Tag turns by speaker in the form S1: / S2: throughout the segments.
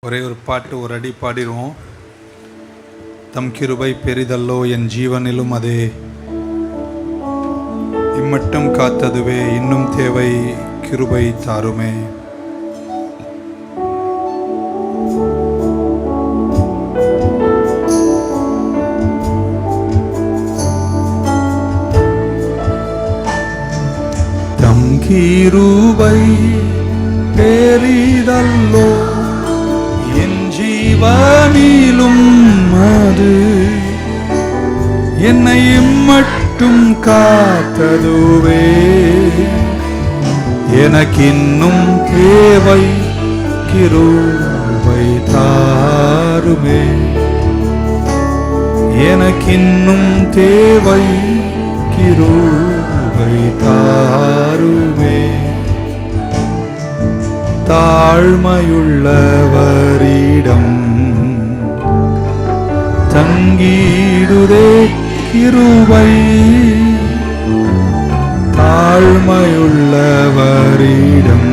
S1: ஒரே ஒரு பாட்டு ஒரு அடி பாடிடுவோம். தம் கிருபை பெரிதல்லோ என் ஜீவனிலும் அதே, இம்மட்டும் காத்ததுவே இன்னும் தேவை கிருபை தாருமே. தம் கிருபை பெரிதல்லோ ஜீவனிலும் அது, என்னை மட்டும் காத்ததுவே எனக்கின்னும் தேவை கிருபை தாருமே. எனக்கின்னும் தேவை கிருபை தாருமே. தாழ்மையுள்ளவரிடம் தங்கிடுதே கிருபை, தாழ்மையுள்ளவரிடம்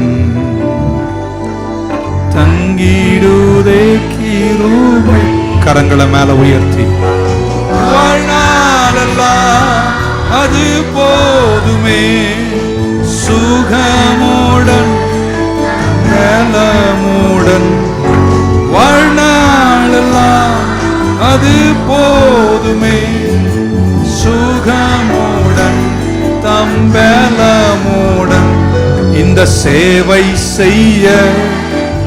S1: தங்கிடுதே கிருபை. கரங்களை மேல உயர்த்தி வாழ்நாளெல்லாம் அது போதுமே, சுகமுடன் நலமுடன் வாழ்நாளெல்லாம் அது போதுமே, சுகமுடன் தம்பலமுடன் இந்த சேவை செய்ய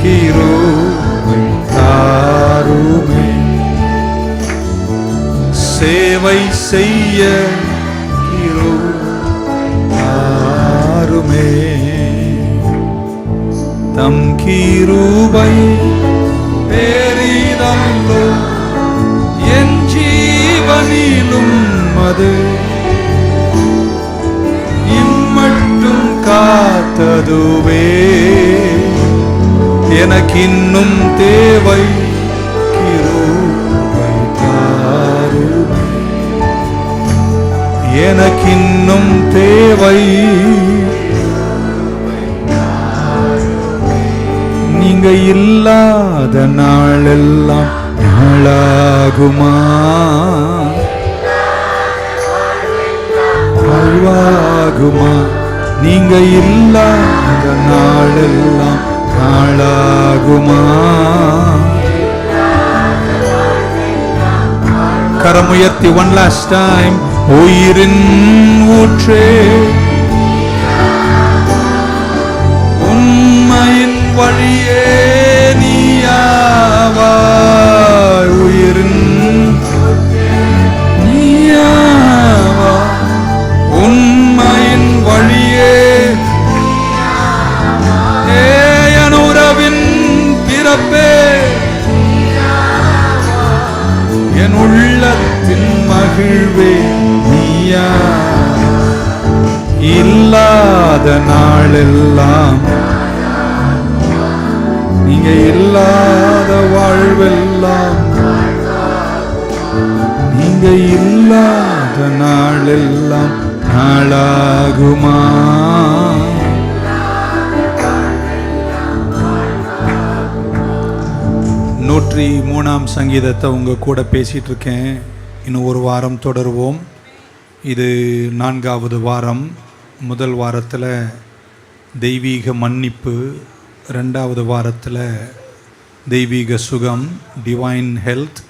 S1: கிருபை தாருமே. சேவை செய்ய கிருபை தாருமே. தம் கிருபை பெரிதல்லோ என் ஜீவனிலும் அது, இம்மட்டும் காத்ததுவே எனக்கின்னும் தேவை கிருபை தாருமே. எனக்கின்னும் தேவை. நீங்க இல்லாத நாளெல்லாம் நாளாகுமா, வாழ்வாகுமா. நீங்க இல்லாத நாளெல்லாம் நாளாகுமா. கரமுயர்த்தி ஒன் லாஸ்ட் டைம். உயிரின் ஊற்றே, உண்மையின் வழியே நீயாவாய். உயிரின் நீயாவாய், உண்மையின் வழியே என் உறவின் பிறப்பே, என் உள்ளத்தின் மகிழ்வே நீயா. இல்லாத நாளெல்லாம், நீங்க இல்லாத வாழ்வெல்லாம், நீங்க இல்லாத நாளெல்லாம் நாளாகுமா. 103ஆம் சங்கீதத்தை உங்க கூட பேசிட்டு இருக்கேன். இன்னும் ஒரு வாரம் தொடருவோம். இது 4வது வாரம். முதல் வாரத்தில் தெய்வீக மன்னிப்பு, 2வது வாரத்தில் தெய்வீக சுகம், டிவைன் ஹெல்த்,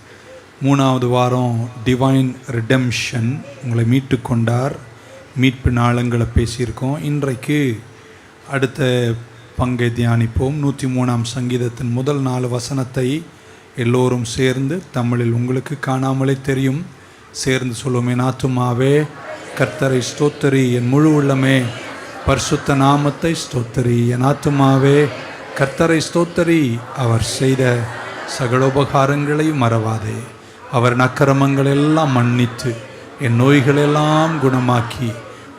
S1: 3வது வாரம் டிவைன் ரிடெம்ஷன், உங்களை மீட்டு கொண்டார், மீட்பு நாளங்களை பேசியிருக்கோம். இன்றைக்கு அடுத்த பங்கை தியானிப்போம். 103ஆம் சங்கீதத்தின் முதல் 4 வசனத்தை எல்லோரும் சேர்ந்து தமிழில் உங்களுக்கு காணாமலே தெரியும், சேர்ந்து சொல்லுவோம். என் ஆத்துமாவே கர்த்தரை ஸ்தோத்தரி, என் முழு உள்ளமே பரிசுத்த நாமத்தை ஸ்தோத்தரி. என் ஆத்துமாவே கர்த்தரை ஸ்தோத்தரி, அவர் செய்த சகல உபகாரங்களை மறவாதே. அவர் அக்கிரமங்கள் எல்லாம் மன்னித்து என் நோய்களெல்லாம் குணமாக்கி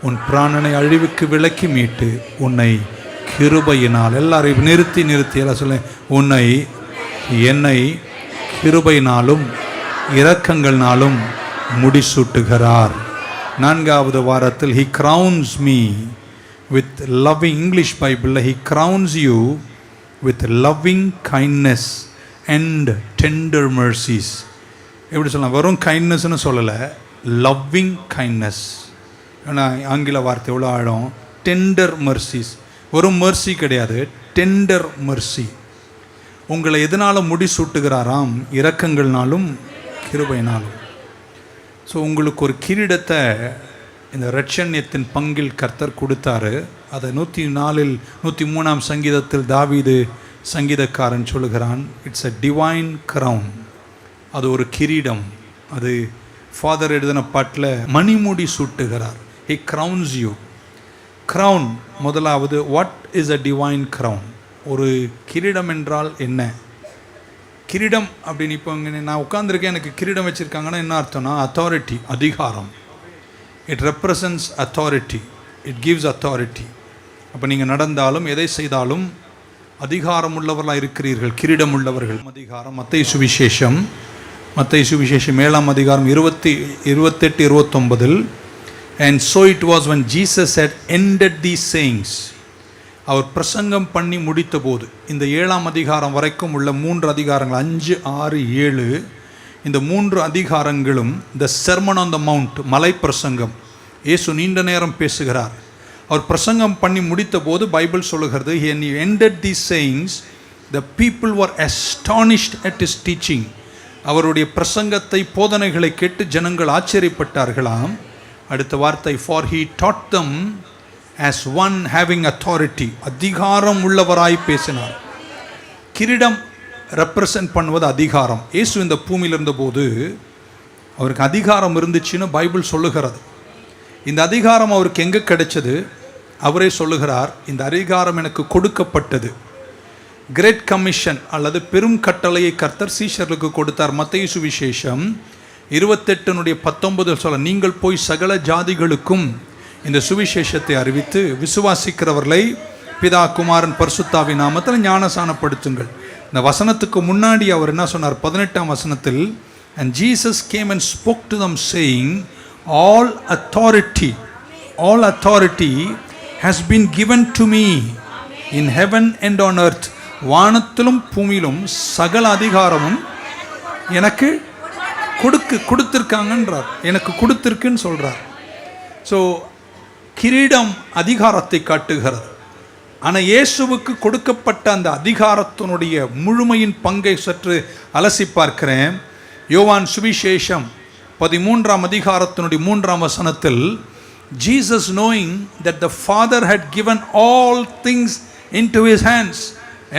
S1: உன் பிராணனை அழிவுக்கு விலக்கி மீட்டு உன்னை கிருபையினால், எல்லாரையும் நிறுத்தி எல்லாம் சொல்ல, உன்னை என்னை கிருபையினாலும் இரக்கங்கள்னாலும் முடிசூட்டுகிறார். 4வது வாரத்தில் he crowns me with loving, English Bible, he crowns you with loving kindness and tender mercies. எப்படி சொல்லலாம், வெறும் கைண்ட்னஸ்ன்னு சொல்லலை, லவ்விங் கைண்ட்னஸ். ஏன்னா ஆங்கில வார்த்தை எவ்வளோ ஆழம், டெண்டர் mercies. வெறும் mercy கிடையாது, டெண்டர் mercy. உங்களை எதனால் முடிசூட்டுகிறாராம், இரக்கங்கள்னாலும் கிருபையினாலும். ஸோ உங்களுக்கு ஒரு கிரீடத்தை இந்த இரட்சண்யத்தின் பங்கில் கர்த்தர் கொடுத்தாரு. அதை 103 சங்கீதத்தில் தாவீது சங்கீதக்காரன் சொல்லுகிறான், இட்ஸ் அ டிவைன் கிரவுன். அது ஒரு கிரீடம். அது ஃபாதர் எழுதின பாட்டில் மணிமுடி சூட்டுகிறார். He crowns you. கிரவுன் முதலாவது, what is a divine crown? ஒரு கிரீடம் என்றால் என்ன? கிரீடம் அப்படின்னு இப்போ நான் உட்காந்துருக்கேன், எனக்கு கிரீடம் வச்சுருக்காங்கன்னா என்ன அர்த்தம்னா, அத்தாரிட்டி, அதிகாரம். It represents authority, it gives authority. அப்போ நீங்கள் நடந்தாலும் எதை செய்தாலும் அதிகாரம் உள்ளவர்களாக இருக்கிறீர்கள், கிரீடம் உள்ளவர்கள். அதிகாரம் மத்தேயு சுவிசேஷம் 7ஆம் அதிகாரம் 28-29. And so it was when Jesus had ended these sayings. அவர் பிரசங்கம் பண்ணி முடித்த போது, இந்த 7ஆம் அதிகாரம் வரைக்கும் உள்ள 3 அதிகாரங்கள் 5, 6, 7, இந்த 3 அதிகாரங்களும் த செர்மன் ஆன் த மவுண்ட், மலை பிரசங்கம். இயேசு நீண்ட நேரம் பேசுகிறார். அவர் பிரசங்கம் பண்ணி முடித்த போது பைபிள் சொல்லுகிறது, when he ended these sayings, the people were astonished at his teaching. அவருடைய பிரசங்கத்தை, போதனைகளை கேட்டு ஜனங்கள் ஆச்சரியப்பட்டார்களாம். அடுத்த வார்த்தை, for he taught them as one having authority. அதிகாரம் உள்ளவராய் பேசினார். கிரீடம் ரெப்ரசன்ட் பண்ணுவது அதிகாரம். இயேசு இந்த பூமியில் இருந்தபோது அவருக்கு அதிகாரம் இருந்துச்சுன்னு பைபிள் சொல்லுகிறது. இந்த அதிகாரம் அவருக்கு எங்கே கிடைச்சது? அவரே சொல்லுகிறார், இந்த அதிகாரம் எனக்கு கொடுக்கப்பட்டது. கிரேட் கமிஷன் அல்லது பெரும் கட்டளையை கர்த்தர் சீஷர்களுக்கு கொடுத்தார். மத்தேயு சுவிசேஷம் 28:19 சொல்ல, நீங்கள் போய் சகல ஜாதிகளுக்கும் இந்த சுவிசேஷத்தை அறிவித்து விசுவாசிக்கிறவர்களை பிதா, குமாரன், பரிசுத்தாவின் நாமத்தில் ஞானசானப்படுத்துங்கள். இந்த வசனத்துக்கு முன்னாடி அவர் என்ன சொன்னார்? 18ஆம் வசனத்தில், and Jesus came and spoke to them saying, all authority has been given to me in heaven and on earth. வானத்திலும் பூமியிலும் சகல அதிகாரமும் எனக்கு கொடுத்திருக்காங்கன்றார், எனக்கு கொடுத்திருக்குன்னு சொல்றார். ஸோ கிரீடம் அதிகாரத்தை காட்டுகிறது. ஆனால் இயேசுவுக்கு கொடுக்கப்பட்ட அந்த அதிகாரத்தினுடைய முழுமையின் பங்கை சற்று அலசி பார்க்கிறேன். யோவான் சுவிசேஷம் 13ஆம் அதிகாரத்தினுடைய 3ஆம் வசனத்தில், Jesus knowing that the Father had given all things into his hands,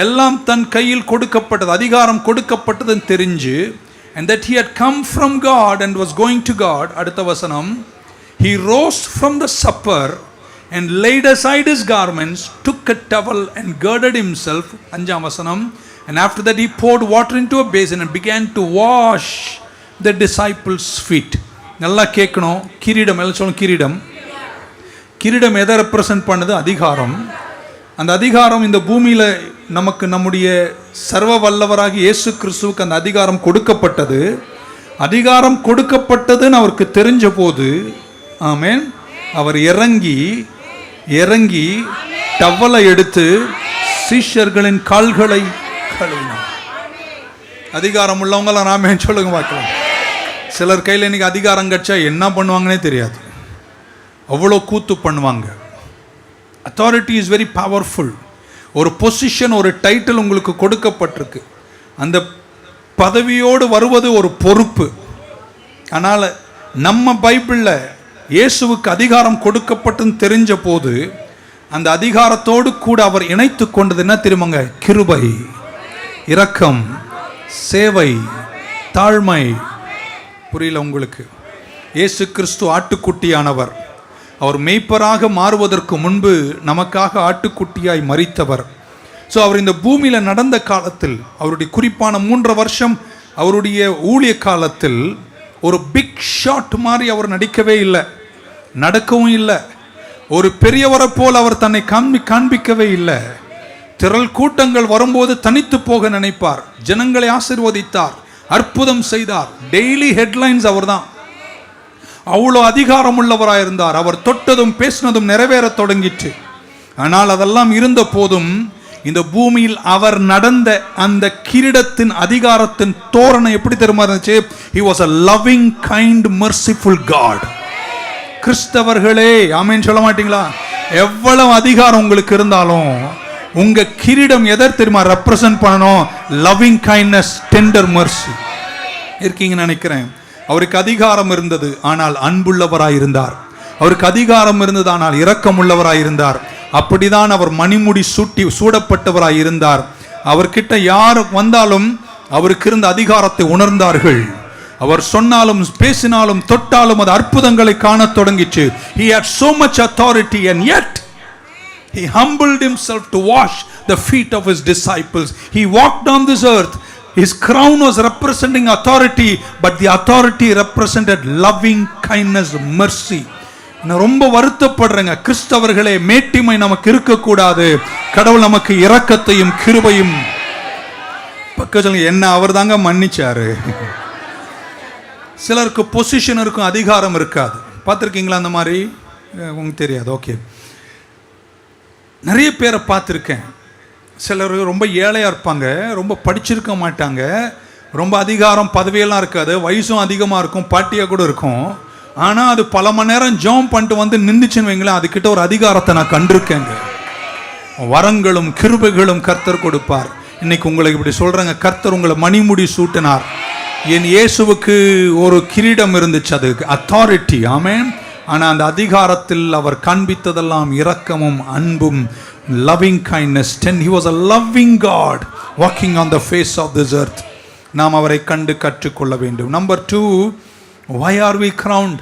S1: எல்லாம் தன் கையில் கொடுக்கப்பட்டது, அதிகாரம் கொடுக்கப்பட்டதுன்னு தெரிஞ்சு, and that he had come from God and was going to God. அடுத்த வசனம், he rose from the supper and laid aside his garments, took a towel and girded himself. 5ஆம் வசனம், and after that he poured water into a basin and began to wash the disciples' feet. நல்லா கேட்கணும். கிரீடம், எல்லாம் சொல்லணும். கிரீடம் எதை represent பண்ணுது? அதிகாரம். அந்த அதிகாரம் இந்த பூமியில் நமக்கு, நம்முடைய சர்வ வல்லவராகி இயேசு கிறிஸ்துவுக்கு அந்த அதிகாரம் கொடுக்கப்பட்டது. அதிகாரம் கொடுக்கப்பட்டதுன்னு அவருக்கு தெரிஞ்ச போது, ஆமென், அவர் இறங்கி டவலை எடுத்து சீஷர்களின் கால்களை கழுவினார். அதிகாரம் உள்ளவங்களாம் ஆமென் சொல்லுங்க பார்க்கலாம். சிலர் கையில் இன்னைக்கு அதிகாரம் கிடைச்சா என்ன பண்ணுவாங்கன்னே தெரியாது, அவ்வளோ கூத்து பண்ணுவாங்க. Authority is very powerful. ஒரு பொசிஷன், ஒரு டைட்டில் உங்களுக்கு கொடுக்கப்பட்டிருக்கு. அந்த பதவியோடு வருவது ஒரு பொறுப்பு. ஆனால் நம்ம பைபிளில் இயேசுவுக்கு அதிகாரம் கொடுக்கப்பட்டுன்னு தெரிஞ்ச போது அந்த அதிகாரத்தோடு கூட அவர் இணைத்து கொண்டது என்ன தெரியுமாங்க? கிருபை, இரக்கம், சேவை, தாழ்மை. புரியல உங்களுக்கு? இயேசு கிறிஸ்து ஆட்டுக்குட்டியானவர். அவர் மேய்ப்பராக மாறுவதற்கு முன்பு நமக்காக ஆட்டுக்குட்டியாய் மரித்தவர். ஸோ அவர் இந்த பூமியில் நடந்த காலத்தில், அவருடைய குறிப்பான 3 வருஷம் அவருடைய ஊழிய காலத்தில் ஒரு பிக் ஷாட் மாதிரி அவர் நடிக்கவே இல்லை, நடக்கவும் இல்லை. ஒரு பெரியவரை போல் அவர் தன்னை காண்பிக்கவே இல்லை. திரள் கூட்டங்கள் வரும்போது தனித்து போக நினைப்பார். ஜனங்களை ஆசீர்வதித்தார், அற்புதம் செய்தார். டெய்லி ஹெட்லைன்ஸ் அவர் தான். அவ்வளோ அதிகாரம் உள்ளவராயிருந்தார். அவர் தொட்டதும் பேசினதும் நிறைவேற தொடங்கிட்டு. ஆனால் அதெல்லாம் இருந்த போதும் இந்த பூமியில் அவர் நடந்த அந்த கிரீடத்தின் அதிகாரத்தின் தோரணை எப்படி தெரியுமா இருந்துச்சு? He was a loving, kind, merciful God. கிறிஸ்தவர்களே, ஆமென் சொல்ல மாட்டீங்களா? எவ்வளவு அதிகாரம் உங்களுக்கு இருந்தாலும் உங்க கிரீடம் எதை தெரியுமா ரெப்ரசன்ட் பண்ணணும்? லவ்விங் கைண்ட்னஸ், டெண்டர் மர்சி இருக்கீங்கன்னு நினைக்கிறேன். அவருக்கு அதிகாரம் இருந்தது, ஆனால் அன்புள்ளவராய் இருந்தார். அவருக்கு அதிகாரம் இருந்தது, ஆனால் இரக்கம் உள்ளவராய் இருந்தார். அப்படிதான் அவர் மணிமுடி சூடப்பட்டவராய் இருந்தார். அவர்கிட்ட யார் வந்தாலும் அவருக்கு இருந்த அதிகாரத்தை உணர்ந்தார்கள். அவர் சொன்னாலும் பேசினாலும் தொட்டாலும் அது அற்புதங்களை காண தொடங்கிச்சு. He had so much authority and yet he humbled himself to wash the feet of his disciples. He walked on this earth. His crown was representing authority, but the authority represented loving kindness, mercy. நான் ரொம்ப வருத்தப்படுறேங்க கிறிஸ்தவர்களே, மேட்டிமை நமக்கு இருக்கக்கூடாது. கடவுள் நமக்கு இரக்கத்தையும் கிருபையும் பக்கத்துல என்ன அவர் தாங்க மன்னிச்சாரு. சிலருக்கு பொசிஷன் இருக்கும், அதிகாரம் இருக்காது. பார்த்துருக்கீங்களா அந்த மாதிரி? உங்களுக்கு தெரியாது. ஓகே, நிறைய பேரை பார்த்துருக்கேன். சிலர் ரொம்ப ஏழையாக இருப்பாங்க, ரொம்ப படிச்சிருக்க மாட்டாங்க, ரொம்ப அதிகாரம் பதவியெல்லாம் இருக்காது, வயசும் அதிகமாக இருக்கும், பாட்டியாக கூட இருக்கும். ஆனால் அது பல மணி நேரம் ஜெபம் பண்ணிட்டு வந்து நின்றுச்சுன்னு வைங்களேன், அதுக்கிட்ட ஒரு அதிகாரத்தை நான் கண்டிருக்கேங்க. வரங்களும் கிருபைகளும் கர்த்தர் கொடுப்பார். இன்னைக்கு உங்களுக்கு இப்படி சொல்கிறேங்க, கர்த்தர் உங்களை மணிமுடி சூட்டினார். என் இயேசுவுக்கு ஒரு கிரீடம் இருந்துச்சு, அது அத்தாரிட்டி. ஆமென். ஆனால் அந்த அதிகாரத்தில் அவர் காண்பித்ததெல்லாம் இரக்கமும் அன்பும், loving kindness. He was a loving God walking on the face of this earth. நாம் அவரை கண்டு கற்றுக்கொள்ள வேண்டும். Number 2, why are we crowned?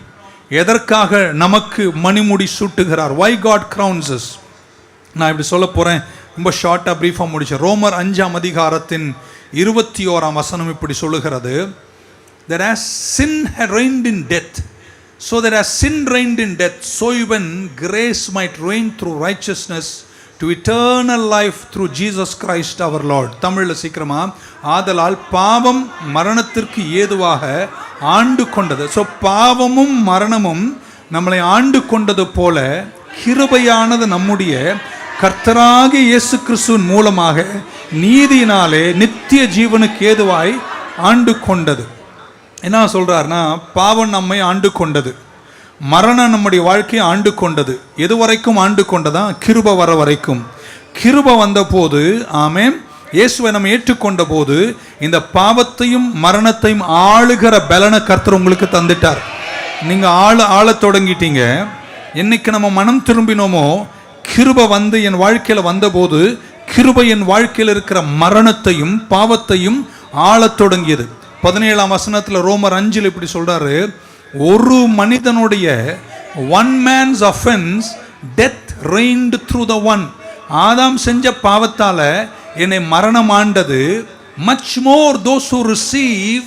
S1: எதற்காக நமக்கு மணிமுடி சூட்டுகிறார்? Why God crowns us? நான் இப்படி சொல்ல போகிறேன், ரொம்ப ஷார்ட்டாக ப்ரீஃபாக முடிச்சேன். ரோமர் 5ஆம் அதிகாரத்தின் 21ஆம் வசனம் இப்படி சொல்லுகிறது, that as sin had reigned in death, so that as sin reigned in death, so even grace might reign through righteousness to eternal life through Jesus Christ our Lord. தமிழில் சீக்கிரமா, ஆதலால் பாவம் மரணத்திற்கு ஏதுவாக ஆண்டு கொண்டது. ஸோ பாவமும் மரணமும் நம்மளை ஆண்டு கொண்டது போல கிருபையானது நம்முடைய கர்த்தராகிய இயேசு கிறிஸ்துவின் மூலமாக நீதியினாலே நித்திய ஜீவனுக்கு ஏதுவாய் ஆண்டு கொண்டது. என்ன சொல்றாருன்னா, பாவம் நம்மை ஆண்டு கொண்டது, மரணம் நம்முடைய வாழ்க்கையை ஆண்டு கொண்டது. எது வரைக்கும் ஆண்டு கொண்டதா? கிருபை வர வரைக்கும். கிருபை வந்த போது, ஆமென், இயேசுவை நம்ம ஏற்றுக்கொண்ட போது இந்த பாவத்தையும் மரணத்தையும் ஆளுகிற பலனை கர்த்தர் உங்களுக்கு தந்துட்டார். நீங்க ஆள தொடங்கிட்டீங்க. என்னைக்கு நம்ம மனம் திரும்பினோமோ, கிருபை வந்து என் வாழ்க்கையில் வந்தபோது கிருபை என் வாழ்க்கையில் இருக்கிற மரணத்தையும் பாவத்தையும் ஆளத் தொடங்கியது. 17ஆம் வசனத்தில் ரோமர் 5 இப்படி சொல்றாரு, ஒரு மனிதனுடைய one man's offense death reigned through the one. ஆதாம் செஞ்ச பாவத்தால என்னை மரணம் ஆண்டது. much more those who receive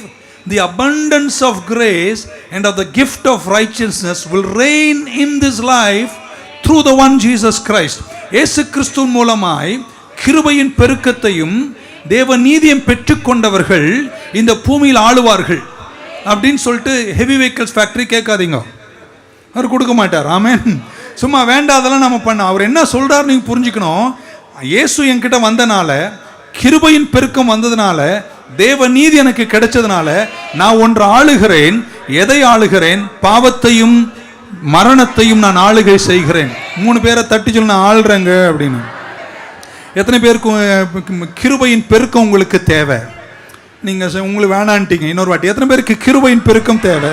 S1: the abundance of grace and of the gift of righteousness will reign in this life through the one Jesus Christ. இயேசு கிறிஸ்து மூலமாய் கிருபையின் பெருக்கத்தையும் தேவ நீதியும் பெற்றுக்கொண்டவர்கள் இந்த பூமியில் ஆளுவார்கள் அப்படின்னு சொல்லிட்டு ஹெவி வெஹிக்கிள்ஸ் ஃபேக்டரி கேட்காதீங்க, அவர் கொடுக்க மாட்டார். ஆமென். சும்மா வேண்டாதெல்லாம் நம்ம பண்ண, அவர் என்ன சொல்றாரு நீங்க புரிஞ்சுக்கணும். இயேசு என்கிட்ட வந்தனால, கிருபையின் பெருக்கம் வந்ததுனால, தேவ நீதி எனக்கு கிடைச்சதுனால நான் ஒன்று ஆளுகிறேன். எதை ஆளுகிறேன்? பாவத்தையும் மரணத்தையும் நான் ஆளுகை செய்கிறேன். 3 பேரை தட்டி சொல்லி நான் ஆள்றேங்க அப்படின்னு. எத்தனை பேருக்கு கிருபையின் பெருக்கம் உங்களுக்கு தேவை? நீங்கள் உங்களுக்கு வேணான்ட்டீங்க. இன்னொரு வாட்டி, எத்தனை பேருக்கு கிருபையின் பெருக்கம் தேவை?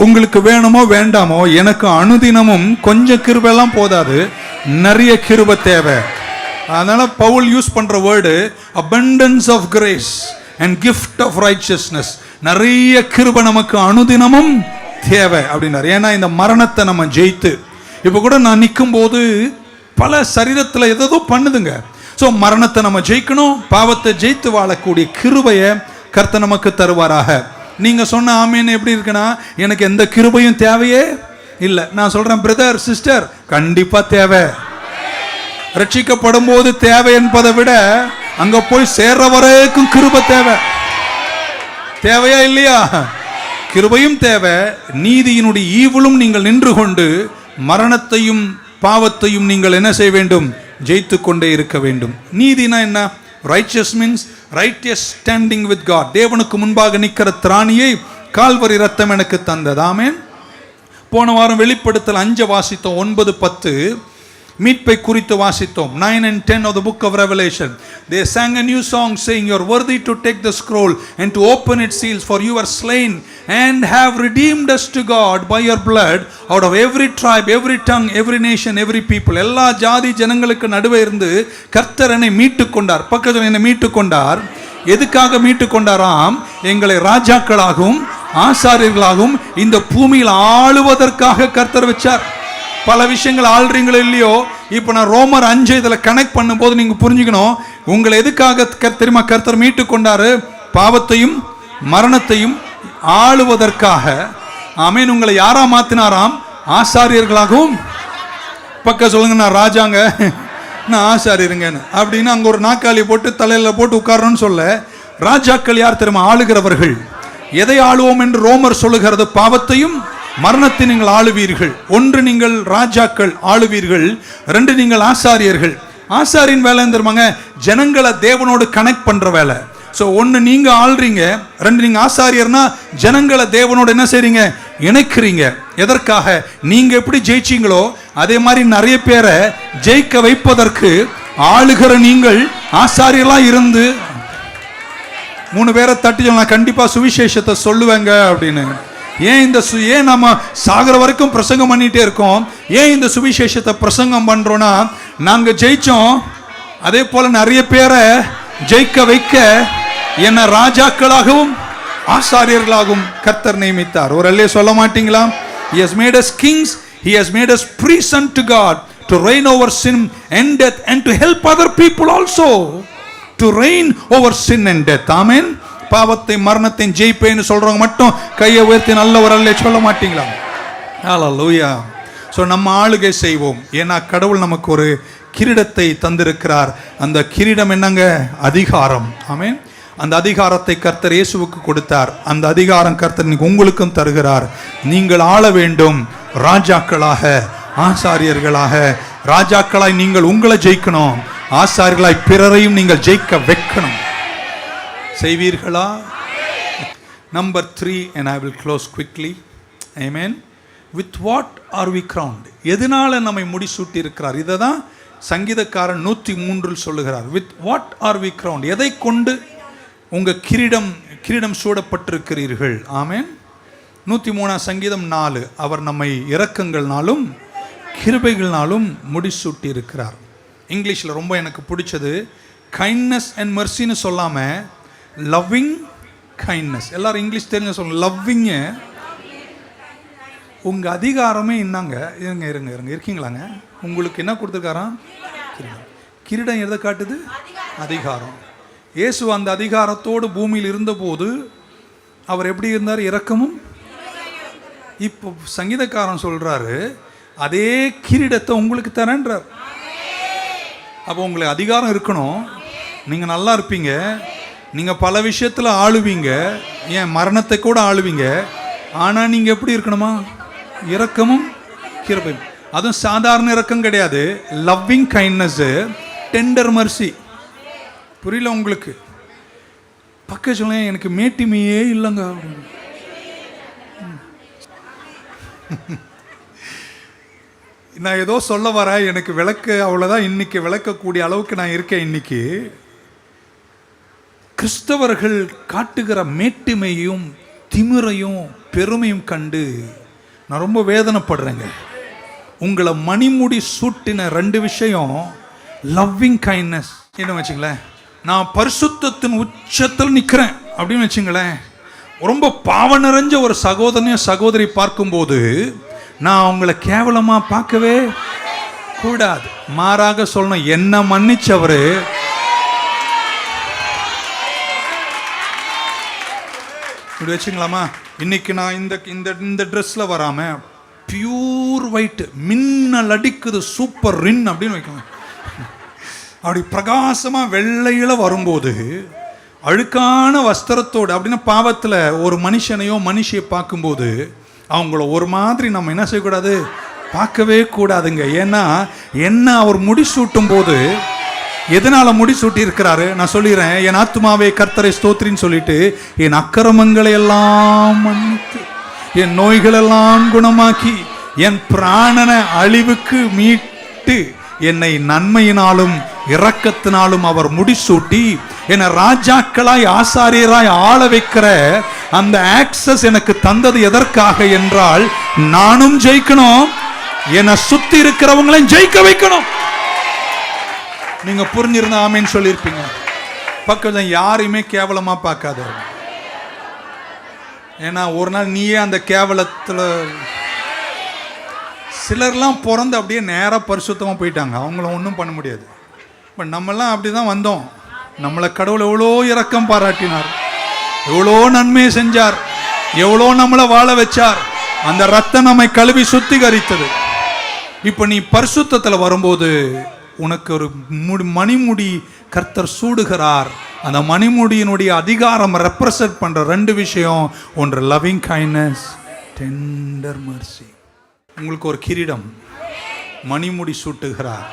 S1: உங்களுக்கு வேணுமோ வேண்டாமோ, எனக்கு அனுதினமும் கொஞ்சம் கிருபையெல்லாம் போதாது, நிறைய கிருபை தேவை. அதனால பவுல் யூஸ் பண்ற word abundance of grace and gift of righteousness. நிறைய கிருபை நமக்கு அனுதினமும் தேவை அப்படின்னாரு. ஏன்னா இந்த மரணத்தை நம்ம ஜெயித்து, இப்போ கூட நான் நிற்கும் போது பல சரீரத்தில் ஏதோ பண்ணுதுங்க. ஸோ மரணத்தை நம்ம ஜெயிக்கணும், பாவத்தை ஜெயித்து வாழக்கூடிய கிருபையை கர்த்தர் நமக்கு தருவாராக. நீங்க சொன்ன ஆமீன் எப்படி இருக்குன்னா, எனக்கு எந்த கிருபையும் தேவையே இல்லை. நான் சொல்றேன் பிரதர் சிஸ்டர், கண்டிப்பா தேவை. ரட்சிக்கப்படும் போது தேவை என்பதை விட அங்க போய் சேர்ற வரைக்கும் கிருபை தேவை. தேவையா இல்லையா? கிருபையும் தேவை, நீதியினுடைய ஈவிலும் நீங்கள் நின்று கொண்டு மரணத்தையும் பாவத்தையும் நீங்கள் என்ன செய்ய வேண்டும்? ஜெயித்து கொண்டே இருக்க வேண்டும். நீதினா என்ன? Righteous means righteous standing with God. தேவனுக்கு முன்பாக நிற்கிற திராணியை கால்வரி ரத்தம் எனக்கு தந்தது. ஆமென். போன வாரம் வெளிப்படுத்தல் 5 வாசித்தோம், 9, 10 மீட்பை குறித்து வாசித்தோம். 9 and 10 of the book of Revelation. They sang a new song saying, you are worthy to take the scroll and to open its seals, for you are slain and have redeemed us to God by your blood out of every tribe, every tongue, every nation, every people. எல்லா ஜாதி ஜனங்களுக்கு நடுவே இருந்து கர்த்தர் என்னை மீட்டு கொண்டார். பக்கத்தில் என்னை மீட்டு கொண்டார். எதுக்காக மீட்டு கொண்டாராம்? எங்களை ராஜாக்களாகவும் ஆசாரியர்களாகவும் இந்த பூமியில் ஆளுவதற்காக கர்த்தர் வச்சார். பல விஷயங்கள் ஆள்றீங்களோ இல்லையோ, இப்போ நான் ரோமர் 5 இதில் கனெக்ட் பண்ணும்போது நீங்கள் புரிஞ்சுக்கணும், உங்களை எதுக்காக தெரியுமா கர்த்தர் மீட்டு கொண்டாரு? பாவத்தையும் மரணத்தையும் ஆளுவதற்காக. ஆமென். உங்களை யாரா மாத்தினாராம்? ஆசாரியர்களாகவும். பக்கம் சொல்லுங்க, நான் ராஜாங்க, நான் ஆசாரியருங்கன்னு அப்படின்னு அங்கே ஒரு நாக்காளி போட்டு தலையில் போட்டு உட்காரணும்னு சொல்ல. ராஜாக்கள் யார் தெரியுமா? ஆளுகிறவர்கள். எதை ஆளுவோம் என்று ரோமர் சொல்லுகிறது? பாவத்தையும் மரணத்தை நீங்கள் ஆளுவீர்கள். 1 நீங்கள் ராஜாக்கள் ஆளுவீர்கள், 2 நீங்கள் ஆசாரியர்கள். ஆசாரியின் வேலை தெரியுமாங்க? ஜனங்களை தேவனோடு கனெக்ட் பண்ற வேலை. ஸோ 1 நீங்க ஆள்றீங்க, 2 நீங்க ஆசாரியர்னா ஜனங்களை தேவனோடு என்ன செய்றீங்க? இணைக்கிறீங்க. எதற்காக? நீங்க எப்படி ஜெயிச்சீங்களோ அதே மாதிரி நிறைய பேரை ஜெயிக்க வைப்பதற்கு ஆளுகிற நீங்கள் ஆசாரியர்களா இருந்து 3 பேரை தட்டி நான் கண்டிப்பா சுவிசேஷத்தை சொல்லுவேங்க அப்படின்னு. ஏன் நம்ம சாகர வரைக்கும் பிரசங்கம் பண்ணிட்டே இருக்கோம்? ஏன் இந்த சுவிசேஷத்தை பிரசங்கம் பண்றோம்னா, நாங்க ஜெயிச்சோம், அதே போல நிறைய பேரை ஜெயிக்க வைக்க என்ன ராஜாக்களாகவும் ஆசாரியர்களாகவும் கர்த்தர் நியமித்தார். ஒரு அல்லே சொல்ல மாட்டீங்களா? He has made us kings, he has made us priests unto God, to reign over sin and death and to help other people also to reign over sin and death. Amen. பாவத்தை மரணத்தை ஜெயிப்பேன்னு சொல்றவங்க மட்டும் கையை உயர்த்தி நல்ல ஒரு அல்லே சொல்ல மாட்டீங்களா? ஹல்லேலூயா. ஸோ நம்ம ஆளுகை செய்வோம். ஏன்னா கடவுள் நமக்கு ஒரு கிரீடத்தை தந்திருக்கிறார். அந்த கிரீடம் என்னங்க? அதிகாரம். ஆமென். அந்த அதிகாரத்தை கர்த்தர் இயேசுவுக்கு கொடுத்தார். அந்த அதிகாரம் கர்த்தர் உங்களுக்கும் தருகிறார். நீங்கள் ஆள வேண்டும், ராஜாக்களாக ஆசாரியர்களாக. ராஜாக்களாய் நீங்கள் உங்களை ஜெயிக்கணும், ஆசாரியர்களாய் பிறரையும் நீங்கள் ஜெயிக்க வைக்கணும். செய்வீர்களா? Number 3, and I will close quickly. Amen. With what are we crowned? எதனால நம்மை முடிசூட்டி இருக்கிறார்? இதை தான் சங்கீதக்காரன் 103 சொல்லுகிறார். With what are we crowned? எதை கொண்டு உங்க கிரீடம் சூடப்பட்டிருக்கிறீர்கள்? ஆமென். 103 சங்கீதம் 4. அவர் நம்மை இரக்கங்கள்னாலும் கிருபைகள்னாலும் முடிசூட்டி இருக்கிறார். இங்கிலீஷில் ரொம்ப எனக்கு பிடிச்சது, கைண்ட்னஸ் அண்ட் மெர்சின்னு சொல்லாம லவ்விங் கைண்ட்னஸ். எல்லாரும் இங்கிலீஷ் தெரிஞ்ச சொல்லுங்க, லவ்விங்க. உங்க அதிகாரமே என்னங்க? இருங்க இருக்கீங்களாங்க? உங்களுக்கு என்ன கொடுத்துருக்காராம்? கிரீடம் எதை காட்டுது? அதிகாரம். இயேசு அந்த அதிகாரத்தோடு பூமியில் இருந்தபோது அவர் எப்படி இருந்தார்? இரக்கமும். இப்போ சங்கீதக்காரன் சொல்றாரு, அதே கிரீடத்தை உங்களுக்கு தரேன்றார். அப்போ உங்களுக்கு அதிகாரம் இருக்கணும், நீங்க நல்லா இருப்பீங்க, நீங்க பல விஷயத்துல ஆளுவீங்க, ஏன் மரணத்தை கூட ஆளுவீங்க. ஆனா நீங்க எப்படி இருக்கணுமா? இரக்கமும் கிருபையும். அதுவும் சாதாரண இரக்கம் கிடையாது, லவ்விங் கைண்ட்னஸ், டெண்டர் மர்சி. புரியல உங்களுக்கு? பக்க சொல்ல, எனக்கு மேட்டிமையே இல்லைங்க. நான் ஏதோ சொல்ல வரேன், எனக்கு விளக்க அவ்வளோதான். இன்னைக்கு விளக்கக்கூடிய அளவுக்கு நான் இருக்கேன். இன்னைக்கு கிறிஸ்தவர்கள் காட்டுகிற மேட்டிமையும் திமிரையும் பெருமையும் கண்டு நான் ரொம்ப வேதனைப்படுறேங்க. உங்களை மணிமுடி சூட்டின 2 விஷயம் லவ்விங் கைண்ட்னஸ். என்ன வச்சுங்களேன், நான் பரிசுத்தத்தின் உச்சத்தில் நிற்கிறேன் அப்படின்னு வச்சுங்களேன், ரொம்ப பாவ நிறைஞ்ச ஒரு சகோதரனையும் சகோதரி பார்க்கும்போது நான் அவங்கள கேவலமாக பார்க்கவே கூடாது. மாறாக சொல்லணும், என்ன மன்னிச்சவரு இப்படி வச்சுங்களாமா. இன்னைக்கு நான் இந்த ட்ரெஸ்ஸில் வராமல் பியூர் ஒயிட், மின்னல் அடிக்குது, சூப்பர் ரின் அப்படின்னு வைக்கணும். அப்படி பிரகாசமாக வெள்ளையில் வரும்போது அழுக்கான வஸ்திரத்தோடு அப்படின்னா பாவத்தில் ஒரு மனுஷனையோ மனுஷியை பார்க்கும்போது அவங்கள ஒரு மாதிரி நம்ம என்ன செய்யக்கூடாது? பார்க்கவே கூடாதுங்க. ஏன்னா என்ன அவர் முடிசூட்டும் போது எதனால முடிசூட்டி இருக்கிறாரு நான் சொல்லிடுறேன். என் ஆத்துமாவே கர்த்தரை ஸ்தோத்திரின்னு சொல்லிட்டு என் அக்கிரமங்களை எல்லாம் மன்னித்து என் நோய்களெல்லாம் குணமாக்கி என் பிராணனை அழிவுக்கு மீட்டு என்னை நன்மையினாலும் இரக்கத்தினாலும் அவர் முடிசூட்டி என்னை ராஜாக்களாய் ஆசாரியராய் ஆள வைக்கிற அந்த ஆக்சஸ் எனக்கு தந்தது எதற்காக என்றால், நானும் ஜெயிக்கணும், என்னை சுத்தி இருக்கிறவங்களையும் ஜெயிக்க வைக்கணும். நீங்க புரிஞ்சிருந்தா ஆமேன்னு சொல்லியிருப்பீங்க. பக்கத்தில் யாரையுமே கேவலமா பார்க்காத. ஏன்னா ஒரு நாள் நீயே அந்த கேவலத்துல சிலர்லாம் பிறந்து அப்படியே நேராக பரிசுத்தமாக போயிட்டாங்க. அவங்கள ஒன்றும் பண்ண முடியாது. பட் நம்மெல்லாம் அப்படி தான் வந்தோம். நம்மளை கடவுள் எவ்வளோ இரக்கம் பாராட்டினார், எவ்வளோ நன்மையை செஞ்சார், எவ்வளோ நம்மளை வாழ வச்சார். அந்த ரத்தம் நம்மை கழுவி சுத்திகரித்தது. இப்போ நீ பரிசுத்தத்தில் வரும்போது உனக்கு ஒரு மணிமுடி கர்த்தர் சூடுகிறார். அந்த மணிமுடியினுடைய அதிகாரம் ரெப்ரசன்ட் பண்ற ரெண்டு விஷயம். ஒன்று லவ்விங் கைண்ட்னஸ், டெண்டர் மர்சி. உங்களுக்கு ஒரு கிரீடம் மணிமுடி சூட்டுகிறார்.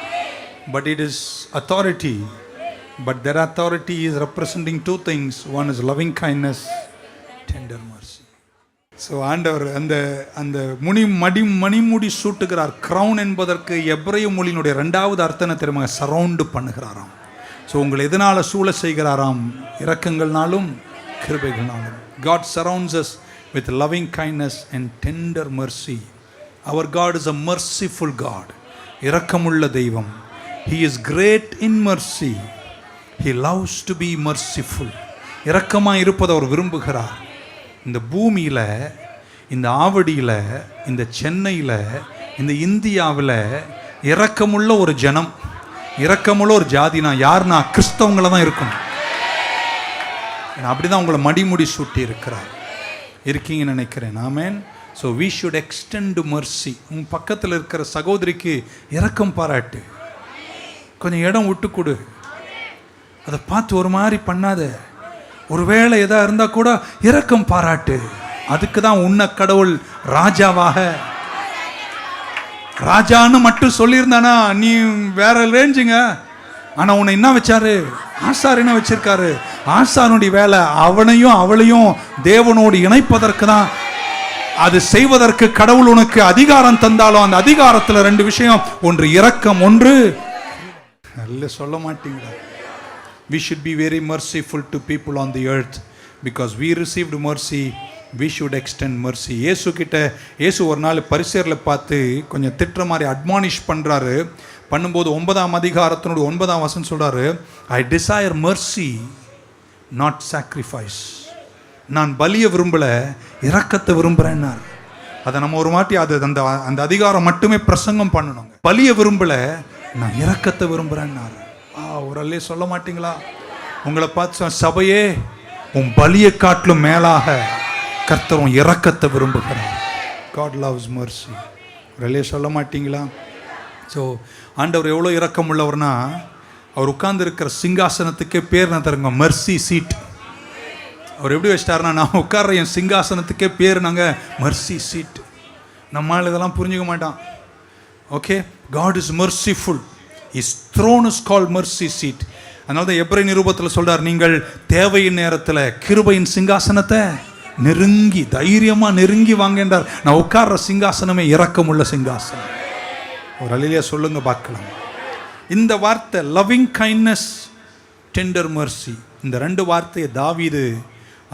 S1: But it is authority. But their authority is representing two things. One is loving kindness, tender mercy. So ஆண்டவர் அந்த அந்த மணிமுடி சூட்டுகிறார். கிரவுன் என்பதற்கு எபிரேய மொழியினுடைய ரெண்டாவது அர்த்தம் தெரியுமா? சரவுண்டு பண்ணுகிறாராம். ஸோ உங்களை எதனால் சூழ செய்கிறாராம்? இரக்கங்கள்னாலும் கிருபைகள்னாலும். God surrounds us with loving kindness and tender mercy. Our God is a merciful God. இரக்கமுள்ள தெய்வம். He is great in mercy. He loves to be merciful. இரக்கமாக இருப்பதை அவர் விரும்புகிறார். இந்த பூமியில், இந்த ஆவடியில், இந்த சென்னையில், இந்த இந்தியாவில் இரக்கமுள்ள ஒரு ஜனம், இரக்கமுள்ள ஒரு ஜாதினா யாருன்னா கிறிஸ்தவங்களை தான் இருக்கணும். அப்படிதான் உங்களை மடிமுடி சூட்டி இருக்கிறார். இருக்கீங்கன்னு நினைக்கிறேன். Amen. So we should extend mercy. உன் பக்கத்தில் இருக்கிற சகோதரிக்கு இரக்கம் பாராட்டு. கொஞ்சம் இடம் விட்டு கொடு. அதை பார்த்து ஒரு மாதிரி பண்ணாத. ஒருவேளை எதா இருந்தால் கூட இரக்கம் பாராட்டு. அதுக்கு தான் உன்னை கடவுள் ராஜாவாக, ராஜான்னு மட்டும் சொல்லியிருந்தானா நீ வேற ரேஞ்சுங்க. ஆனால் உன்னை என்ன வச்சாரு? ஆசார் என்ன வச்சிருக்காரு? ஆசாருடைய வேலை அவனையும் அவளையும் தேவனோடு இணைப்பதற்கு தான். அது செய்வதற்கு கடவுள் உனக்கு அதிகாரம் தந்தாலும் அந்த அதிகாரத்தில் ரெண்டு விஷயம். ஒன்று இரக்கம், ஒன்று நல்ல சொல்ல மாட்டீங்களா? We should be very merciful to people on the earth because we received mercy. We should extend mercy. இயேசு ஒரு நாள் பரிசேயர்களை பார்த்து கொஞ்சம் திட்டுற மாதிரி அட்மானிஷ் பண்ணுறாரு. பண்ணும்போது 9ஆம் அதிகாரத்தினுடைய 9ஆம் வசனம் சொல்கிறாரு, I desire mercy not sacrifice. நான் பலியை விரும்பலை, இரக்கத்தை விரும்புகிறேன்னார். அதை நம்ம ஒரு மாட்டி அது அந்த அந்த அதிகாரம் மட்டுமே பிரசங்கம் பண்ணணும். பலியை விரும்பலை, நான் இரக்கத்தை விரும்புகிறேன்னார். ஒரு அல்லே சொல்ல மாட்டீங்களா? உங்களை பார்த்து சபையே, உன் பலியை காட்டிலும் மேலாக கர்த்தர் உன் இரக்கத்தை விரும்புகிறார். God loves mercy. ஒரு அல்லே சொல்ல மாட்டீங்களா? ஸோ ஆண்டவர் எவ்வளோ இரக்கம் உள்ளவர்னா, அவர் உட்கார்ந்து இருக்கிற சிங்காசனத்துக்கே பேர் நான் தருங்க, மர்சி சீட். அவர் எப்படி வச்சிட்டாருன்னா, நான் உட்கார்ற என் சிங்காசனத்துக்கே பேர் நாங்கள் மர்சி சீட். நம்மளால் இதெல்லாம் புரிஞ்சுக்க மாட்டான். Okay, God is merciful. His throne is called mercy seat. அதனால தான் எபிரேய நிருபத்தில் சொல்றார், நீங்கள் தேவையின் நேரத்தில் கிருபையின் சிங்காசனத்தை நெருங்கி தைரியமாக நெருங்கி வாங்க என்றார். நான் உட்கார்ற சிங்காசனமே இரக்கமுள்ள சிங்காசனம். ஒரு அல்லேலூயா சொல்லுங்க பார்க்கலாம். இந்த வார்த்தை லவ்விங் கைண்ட்னஸ், டெண்டர் மர்சி, இந்த ரெண்டு வார்த்தையை தாவீது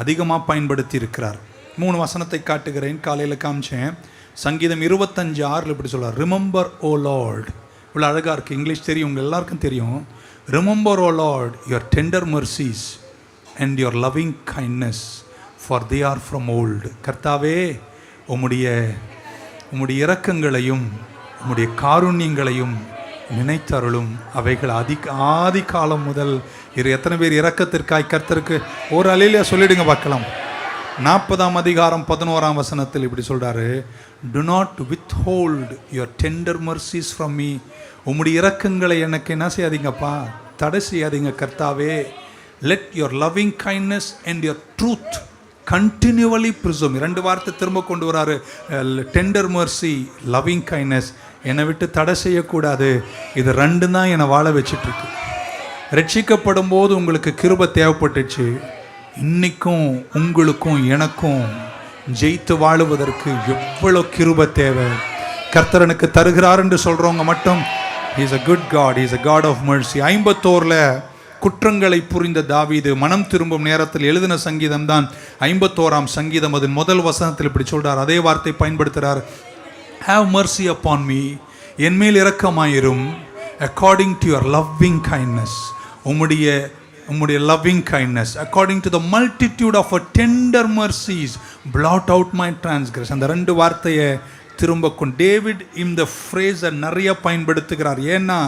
S1: அதிகமாக பயன்படுத்தி இருக்கிறார். 3 வசனத்தை காட்டுகிறேன். காலையில் காமிச்சேன். சங்கீதம் 25:6 இப்படி சொல்றார், ரிமெம்பர் ஓ லார்ட். இவ்வளோ அழகாக இருக்குது. இங்கிலீஷ் தெரியும், உங்கள் எல்லாருக்கும் தெரியும். Remember O Lord your tender mercies and your loving kindness for they are from old. கர்த்தாவே, உம்முடைய இரக்கங்களையும் உம்முடைய காருண்யங்களையும் நினைத்தருளும். அவைகள் ஆதி காலம் முதல் எத்தனை பேர் இரக்கத்திற்காய் கர்த்தருக்கு ஒரு அல்லேலூயா சொல்லிடுங்க பார்க்கலாம். 40ஆம் அதிகாரம் 11ஆம் வசனத்தில் இப்படி சொல்றாரு, do not withhold your tender mercies from me. உம்முடைய இரக்கங்களை எனக்கு என்ன செய்யாதீங்கப்பா, தடை செய்யாதீங்க கர்த்தாவே. let your loving kindness and your truth continually preserve. 2 வார்த்தை திரும்ப கொண்டு வராரு. Tender mercy, loving kindness. என்னை விட்டு தடை செய்யக்கூடாது. இது 2 தான் என்னை வாழ வச்சிட்ருக்கு. ரட்சிக்கப்படும் போது உங்களுக்கு கிருபை தேவைப்பட்டுச்சு. இன்னைக்கும் உங்களுக்கும் எனக்கும் ஜெயித்து வாழுவதற்கு எவ்வளோ கிருபை தேவை கர்த்தர் எனக்கு தருகிறார் என்று சொல்கிறவங்க மட்டும், He is a good God, He is a God of mercy. 51 குற்றங்களை புரிந்த தாவீது மனம் திரும்பும் நேரத்தில் எழுதின சங்கீதம் தான் 51 சங்கீதம். அதன் முதல் வசனத்தில் இப்படி சொல்றார், அதே வார்த்தை பயன்படுத்துகிறார். Have mercy upon me, என் மேல் இரக்கமாயிரும், according to your loving kindness, உம்முடைய loving kindness, according to the multitude of your tender mercies, blot out my transgression. அந்த 2 வார்த்தையை திரும்ப கொண்டு டேவிட் இந்த ஃப்ரேஸை நிறைய பயன்படுத்துகிறார். ஏன்னா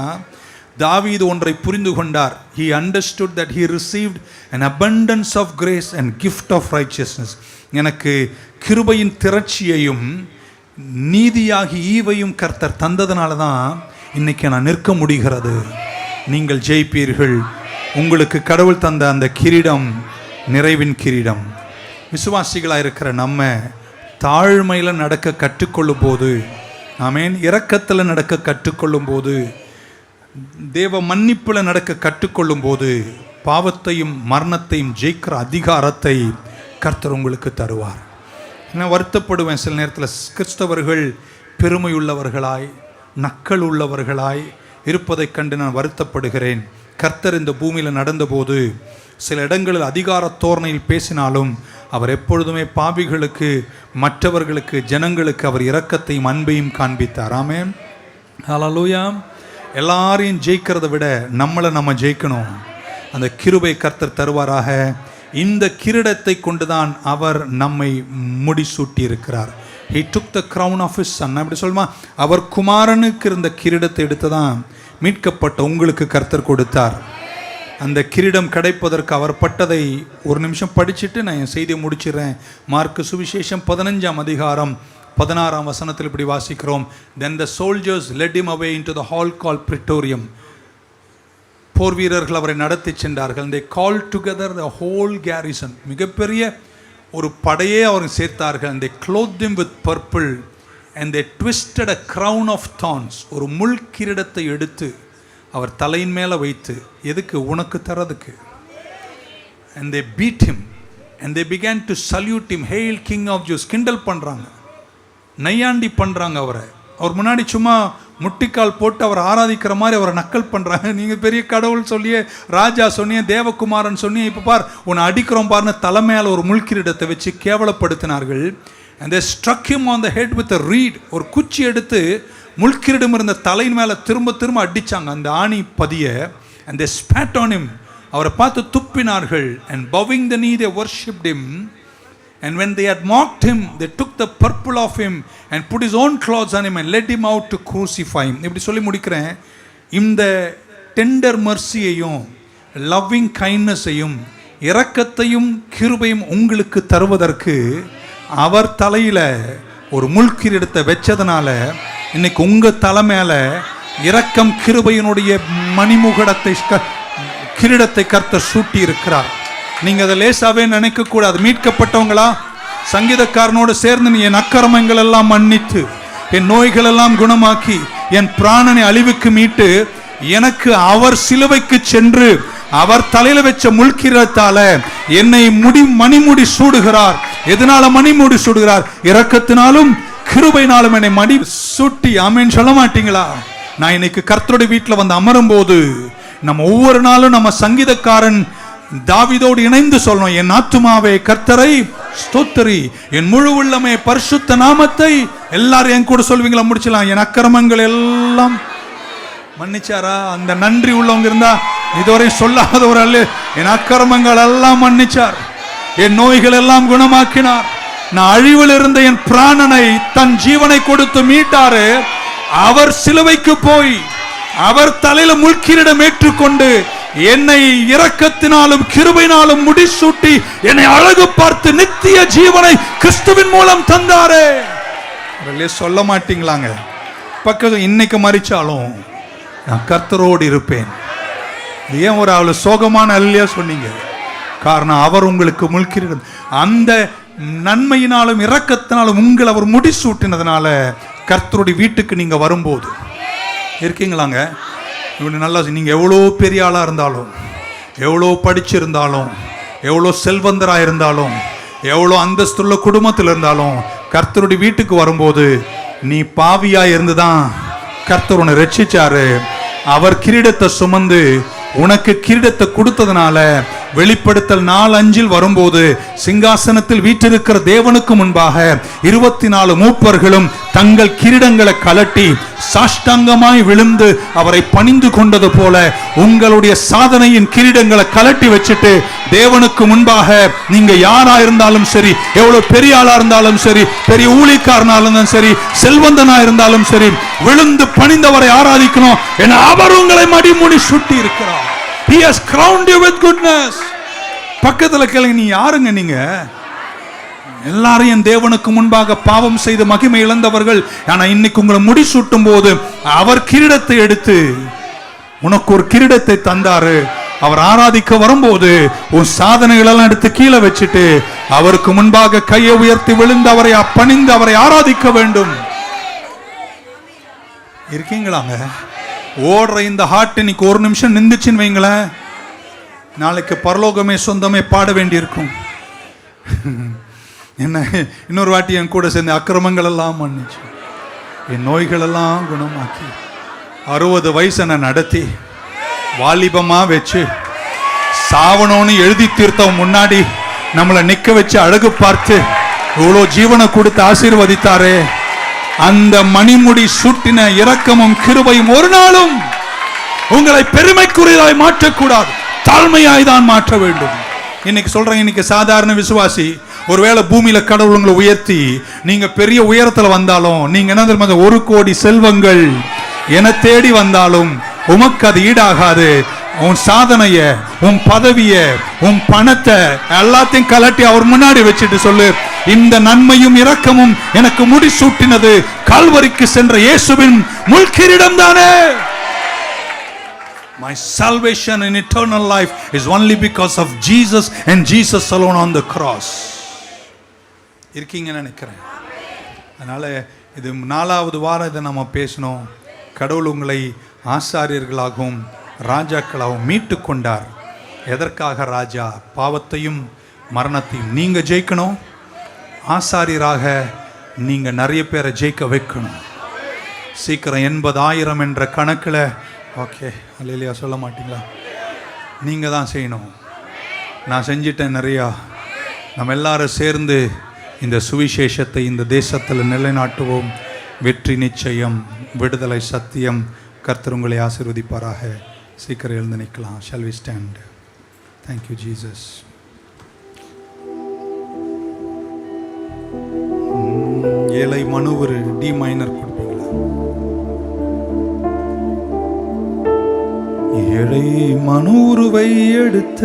S1: தாவீது ஒன்றை புரிந்து கொண்டார். He understood that he received an abundance of grace and gift of righteousness. எனக்கு கிருபையின் திரட்சியையும் நீதியாகி ஈவையும் கர்த்தர் தந்ததுனால தான் இன்னைக்கு நான் நிற்க முடிகிறது. நீங்கள் ஜெயிப்பீர்கள். உங்களுக்கு கடவுள் தந்த அந்த கிரீடம் நிறைவின் கிரீடம். விசுவாசிகளாக இருக்கிற நம்ம தாழ்மையில் நடக்க கற்றுக்கொள்ளும் போது, ஆமென், இரக்கத்தில் நடக்க கற்றுக்கொள்ளும் போது, தேவ மன்னிப்பில் நடக்க கற்றுக்கொள்ளும் போது, பாவத்தையும் மரணத்தையும் ஜெயிக்கிற அதிகாரத்தை கர்த்தர் உங்களுக்கு தருவார். நான் வருத்தப்படுவேன் சில நேரத்தில் கிறிஸ்தவர்கள் பெருமை உள்ளவர்களாய் நக்கல் உள்ளவர்களாய் இருப்பதை கண்டு நான் வருத்தப்படுகிறேன். கர்த்தர் இந்த பூமியில் நடந்தபோது சில இடங்களில் அதிகார தோரணையில் பேசினாலும் அவர் எப்பொழுதுமே பாவிகளுக்கு, மற்றவர்களுக்கு, ஜனங்களுக்கு அவர் இரக்கத்தையும் அன்பையும் காண்பித்தார். ஆமென், ஹல்லேலூயா. எல்லாரையும் ஜெயிக்கிறத விட நம்ம ஜெயிக்கணும். அந்த கிருபை கர்த்தர் தருவாராக. இந்த கிரீடத்தை கொண்டுதான் அவர் நம்மை முடிசூட்டி இருக்கிறார். He took the crown of his son. அப்படி சொல்லுமா, அவர் குமாரனுக்கு இருந்த கிரீடத்தை எடுத்து தான் மீட்கப்பட்ட உங்களுக்கு கர்த்தர் கொடுத்தார். அந்த கிரீடம் கிடைப்பதற்கு அவர் பட்டதை ஒரு நிமிஷம் படிச்சுட்டு நான் என் செய்தியை முடிச்சிடுறேன். மார்க்கு சுவிசேஷம் 15 அதிகாரம் 16 வசனத்தில் இப்படி வாசிக்கிறோம். Then the soldiers led him away into the hall called Praetorium. போர் வீரர்கள் அவரை நடத்தி சென்றார்கள். They called together the whole garrison. மிகப்பெரிய ஒரு படையே அவரை சேர்த்தார்கள். And they clothed him with purple and they twisted a crown of thorns. ஒரு முள் கிரீடத்தை எடுத்து அவர் தலையின் மேலே வைத்து, எதுக்கு? உனக்கு தரதுக்கு. And they beat him and they began to salute him. Hail King of Jews. கிண்டல் பண்ணுறாங்க, நையாண்டி பண்ணுறாங்க அவரை. அவர் முன்னாடி சும்மா முட்டிக்கால் போட்டு அவர் ஆராதிக்கிற மாதிரி அவரை நக்கல் பண்ணுறாங்க. நீங்கள் பெரிய கடவுள் சொல்லியே, ராஜா சொன்னியே, தேவகுமாரன் சொன்னியே, இப்போ பார் உன்னை அடிக்கிறோம் பாருன்னு தலைமையால் ஒரு முள்கிரீடத்தை வச்சு கேவலப்படுத்தினார்கள். And they struck him on the head with a reed. ஒரு குச்சி எடுத்து முள்கிரீடம் இருந்த தலையின் மேலே திரும்ப அடித்தாங்க அந்த ஆணி பதிய. And they spat on him. அவரை பார்த்து துப்பினார்கள். And bowing the knee they worshipped him. And when they had mocked him, they took the purple of him and put his own clothes on him and led him out to crucify him. இப்படி சொல்லி முடிக்கிறேன். இந்த tender மர்சியையும் loving கைண்ட்னஸையும் இரக்கத்தையும் கிருபையும் உங்களுக்கு தருவதற்கு அவர் தலையில ஒரு முள்கிரீடத்தை வச்சதுனால இன்னைக்கு உங்க தலை மேல இரக்கம் கிருபையினுடைய மணிமுகடத்தை கிரீடத்தை கர்த்தர் சூட்டி இருக்கிறார். நீங்க அதை லேசாவே நினைக்க கூடாது. மீட்கப்பட்டவங்களா சங்கீதக்காரனோடு சேர்ந்து நீ என் அக்கிரமங்கள் எல்லாம் மன்னித்து, என் நோய்கள் எல்லாம் குணமாக்கி, என் பிராணனை அழிவுக்கு மீட்டு, எனக்கு அவர் சிலுவைக்கு சென்று அவர் தலையில வச்ச முள்கிரீடத்தால என்னை மணிமுடி சூடுகிறார். எதனால மணிமுடி சூடுகிறார்? இரக்கத்தினாலும் கிருபையினாலும் என்னை மணி சூட்டி. ஆமென் சொல்ல மாட்டீங்களா? நான் இன்னைக்கு கர்த்தருடைய வீட்டில் வந்து அமரும் போது நம்ம ஒவ்வொரு நாளும் நம்ம சங்கீதக்காரன் தாவீதோடு இணைந்து சொல்லணும், என் ஆத்துமாவே கர்த்தரை ஸ்தோத்திரி, என் முழு உள்ளமே பரிசுத்த நாமத்தை. எல்லாரும் என் கூட சொல்வீங்களா? முடிச்சலாம். என் அக்கிரமங்கள் எல்லாம் மன்னிச்சாரா? அந்த நன்றி உள்ளவங்க இருந்தா இதுவரை சொல்லாத ஒரு அல்ல. என் அக்கிரமங்கள் எல்லாம் மன்னிச்சார், என் நோய்கள் எல்லாம் குணமாக்கினார், நான் அழிவில் இருந்த என் பிராணனை தன் ஜீவனை கொடுத்து மீட்டாரு. அவர் சிலுவைக்கு போய் அவர் தலையில முள்கிரீடம் ஏற்றுக்கொண்டு என்னை இரக்கத்தினாலும் கிருபையினாலும் முடிசூட்டி என்னை அழகு பார்த்து நித்திய ஜீவனை கிறிஸ்துவின் மூலம் தந்தாரே. சொல்ல மாட்டீங்களாங்க? பக்கம் இன்னைக்கு மறிச்சாலும் நான் கர்த்தரோடு இருப்பேன். ஏன் ஒரு அவ்வளவு சோகமான அல்லையா சொன்னீங்க? காரணம் அவர் உங்களுக்கு முள்கிரீடம். அந்த நன்மையினாலும் இரக்கத்தினாலும் உங்களை அவர் முடிசூட்டினதுனால கர்த்தருடைய வீட்டுக்கு நீங்க வரும்போது இருக்கீங்களாங்க. நல்லா, நீங்க எவ்வளோ பெரிய ஆளா இருந்தாலும், எவ்வளோ படிச்சிருந்தாலும், எவ்வளோ செல்வந்தரா இருந்தாலும், எவ்வளோ அந்தஸ்துள்ள குடும்பத்தில் இருந்தாலும், கர்த்தருடைய வீட்டுக்கு வரும்போது நீ பாவியா இருந்துதான் கர்த்தர் உன்னை ரட்சிச்சாரு. அவர் கிரீடத்தை சுமந்து உனக்கு கிரீடத்தை கொடுத்ததுனால வெளிப்படுத்தல் 4:5 வரும்போது சிங்காசனத்தில் வீற்றிருக்கிற தேவனுக்கு முன்பாக 24 மூப்பர்களும் தங்கள் கிரீடங்களை கலட்டி சாஷ்டாங்கமாய் விழுந்து அவரை பணிந்து கொண்டது போல உங்களுடைய சாதனையின் கிரீடங்களை கலட்டி வச்சுட்டு தேவனுக்கு முன்பாக நீங்க யாரா இருந்தாலும் சரி, எவ்வளவு பெரிய ஆளா இருந்தாலும் சரி, பெரிய ஊழியக்காரனாலும் சரி, செல்வந்தனா இருந்தாலும் சரி, விழுந்து பணிந்தவரை ஆராதிக்கணும். என அவர் உங்களை மடிமுடி சுட்டி இருக்கிறார். He has crowned you with goodness. பக்கத்துல கேளுங்க, நீ யாருங்க? நீங்க எல்லாரையும் தேவனுக்கு முன்பாக பாவம் செய்து மகிமை இழந்தவர்கள். ஆனா இன்னைக்கு உங்களை முடிசூட்டும் போது அவர் கிரீடத்தை எடுத்து உனக்கு ஒரு கிரீடத்தை தந்தாரு. அவர் ஆராதிக்க வரும்போது உன் சாதனைகள் எல்லாம் எடுத்து கீழே வச்சுட்டு அவருக்கு முன்பாக கையை உயர்த்தி விழுந்து அவரை பணிந்து அவரை ஆராதிக்க வேண்டும். இருக்கீங்களாங்க? ஓடுற இந்த ஹார்ட் இன்னைக்கு ஒரு நிமிஷம் நின்றுச்சுன்னு வைங்களேன், நாளைக்கு பரலோகமே சொந்தமே பாட வேண்டி இருக்கும். என்ன இன்னொரு வாட்டி என் கூட சேர்ந்து அக்கிரமங்கள் எல்லாம் மன்னிச்சு, என் நோய்கள் எல்லாம் குணமாக்கி 60 வயசை நான் நடத்தி வாலிபமா வச்சு சாவனோன்னு எழுதி தீர்த்தவன் முன்னாடி நம்மளை நிக்க வச்சு அழகு பார்த்து இவ்வளோ ஜீவனை கொடுத்து ஆசீர்வதித்தாரே, அந்த மணிமுடி சூட்டின இரக்கமும் கிருபையும் ஒரு நாளும் உங்களை பெருமைக்குரியதாய் மாற்றக்கூடாது, தாழ்மையாய் தான் மாற்ற வேண்டும். இன்னைக்கு சொல்றேன், இன்னைக்கு சாதாரண விசுவாசி ஒருவேளை பூமியில கடவுள் உங்களை உயர்த்தி நீங்க பெரிய உயரத்துல வந்தாலும், நீங்க என்ன தெரியுமா, 1 கோடி செல்வங்கள் என தேடி வந்தாலும் உமக்கு அது ஈடாகாது. உன் சாதனைய, உன் பதவிய, உன் பணத்தை எல்லாத்தையும் கலட்டி அவர் முன்னாடி வச்சுட்டு சொல்லு, இந்த நன்மையும் இரக்கமும் எனக்கு முடிசூட்டினது கால்வரிக்கு சென்ற இயேசுவின் முள்கிரீடம் தானே. My salvation in eternal life is only because of Jesus and Jesus alone on the cross. இருக்கீங்கன்னு நினைக்கிறேன். அதனால இது 4வது வாரம் இதை நம்ம பேசணும். கடவுள் உங்களை ஆசாரியர்களாகவும் ராஜாக்களாகவும் மீட்டு கொண்டார். எதற்காக? ராஜா பாவத்தையும் மரணத்தையும் நீங்க ஜெயிக்கணும். ஆசாரியராக நீங்க நிறைய பேரை ஜெயிக்க வைக்கணும். சீக்கிரம் 80,000 என்ற கணக்கில் ஓகே அல்லேலூயா சொல்ல மாட்டீங்களா? நீங்க தான் செய்யணும். நான் செஞ்சிட்டேன் நிறையா. நம்ம எல்லாரும் சேர்ந்து இந்த சுவிசேஷத்தை இந்த தேசத்தில் நிலைநாட்டுவோம். வெற்றி நிச்சயம், விடுதலை சத்தியம். கர்த்தர் உங்களை ஆசீர்வதிப்பாராக. சீக்கிரம் எழுந்து நிற்கலாம். Shall we stand? Thank you Jesus. ஏழை மனுவர் டி மைனர் கொடுப்பீங்களா? ஏழை மனுருவை எடுத்த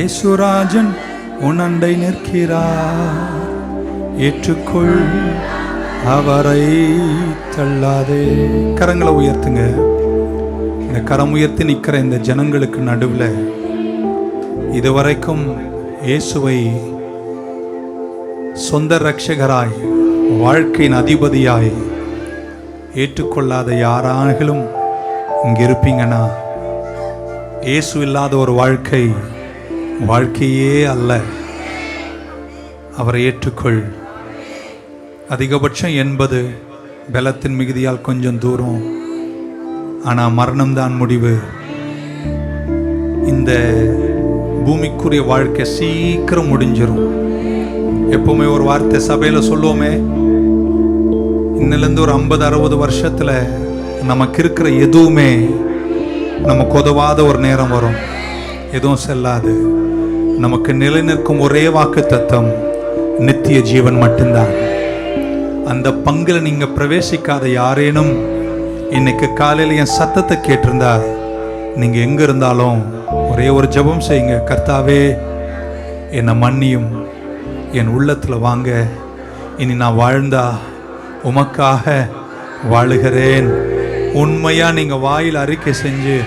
S1: ஏசுராஜன் உன் அண்டை நிற்கிறார், ஏற்றுக்கொள் அவரை தள்ளாதே. கரங்களை உயர்த்துங்க. இந்த கரம் உயர்த்தி நிற்கிற இந்த ஜனங்களுக்கு நடுவில் இதுவரைக்கும் இயேசுவை சொந்த ரட்சகராய் வாழ்க்கையின் அதிபதியாய் ஏற்றுக்கொள்ளாத யாராகிலும் இங்க இருப்பீங்கன்னா, இயேசு இல்லாத ஒரு வாழ்க்கையே அல்ல. அவரை ஏற்றுக்கொள். அதிகபட்சம் 80, பலத்தின் மிகுதியால் கொஞ்சம் தூரம். ஆனால் மரணம்தான் முடிவு. இந்த பூமிக்குரிய வாழ்க்கை சீக்கிரம் முடிஞ்சிடும். எப்பவுமே ஒரு வார்த்தை சபையில் சொல்லுவோமே, இன்னிலேருந்து ஒரு 50-60 வருஷத்தில் நமக்கு இருக்கிற எதுவுமே நமக்கு உதவாத ஒரு நேரம் வரும். எதுவும் செல்லாது. நமக்கு நிலைநிற்கும் ஒரே வாக்குத்தத்தம் நித்திய ஜீவன் மட்டும்தான். அந்த பங்கில் நீங்க பிரவேசிக்காத யாரேனும் இன்னைக்கு காலையில் என் சத்தத்தை கேட்டிருந்தா, நீங்க எங்க இருந்தாலும் ஒரே ஒரு ஜெபம் செய்யுங்க. கர்த்தாவே, என்னை மன்னியும், என் உள்ளத்துல வாங்க. இனி நான் வாழ்ந்தா உமக்காக வாழுகிறேன். உண்மையா நீங்க வாயில் அறிக்கை செஞ்சு